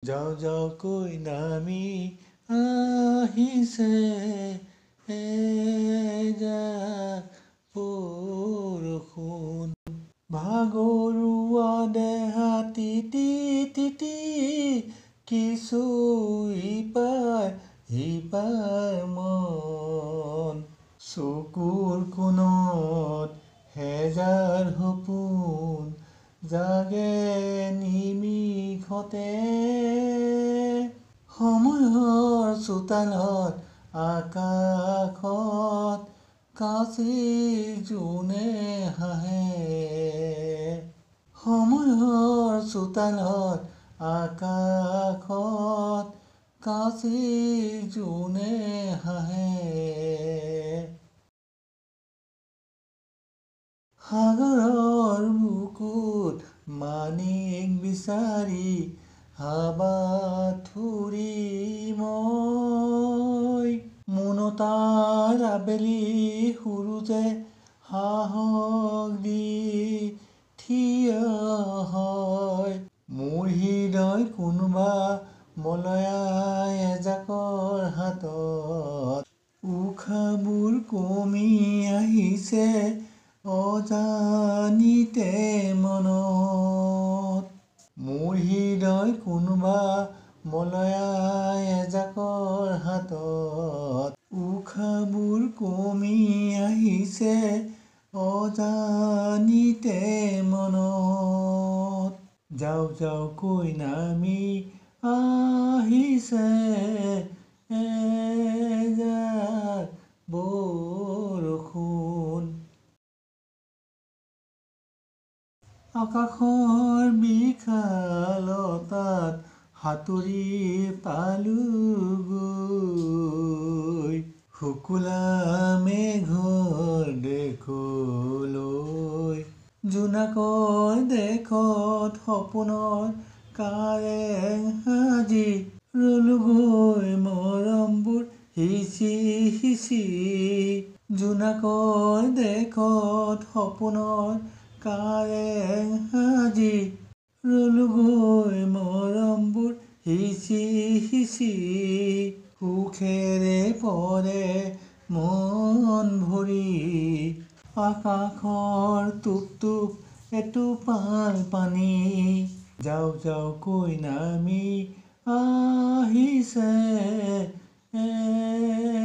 যাওঁ যাওঁকৈ নামি আহিছে এজাক বৰষুণ ভাগৰুৱা দেহা তিতি তিতি কিছু ইপাৰ সিপাৰ মন চকুৰ কোণত হেজাৰ সপোন জাগে নিমিষতে সময়ৰ চোতালত আকাশত কাচি জোনে হাঁহে সময়ৰ চোতালত আকাশত কাচি জোনে হাঁহে সাগৰৰ বুকুত মানিক বিচাৰি হাবাথুৰি মই মুনতাৰ আবেলি সূৰুজে সাহস দি থিয় হয় মোৰ হৃদয় কোনোবা মলয়াই এজাকৰ হাতত উশাহবোৰ কমি আহিছে অজানিতে মনত মোৰ হৃদয় কোনোবা মলয়াই এজাকৰ হাতত উশাহবোৰ কমি আহিছে অজানিতে মনত যাওঁ যাওঁকৈ নামি আহিছে এজাক বৰষুণ আকাশৰ বিশালতাত সাঁতুৰি পালোগৈ শুকুলা মেঘৰ দেশলৈ জোনাকৰ দেশত সপোনৰ কাৰেং সাজি ৰলোগৈ মৰমবোৰ সিঁচি সিঁচি জোনাকৰ দেশত সপোনৰ কাৰেং সাজি ৰলোগৈ মৰমবোৰ সিঁচি সিঁচি সুখেৰে পৰে মন ভৰি আকাশৰ টোপ টোপ এটোপাল পানী যাওঁ যাওঁকৈ নামি আহিছে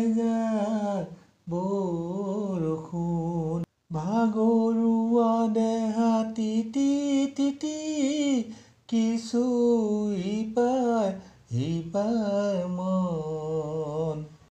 এজাক বৰষুণ ভাগৰুৱা দেহা তিতি তিতি কিছু ইপাৰ সিপাৰ মন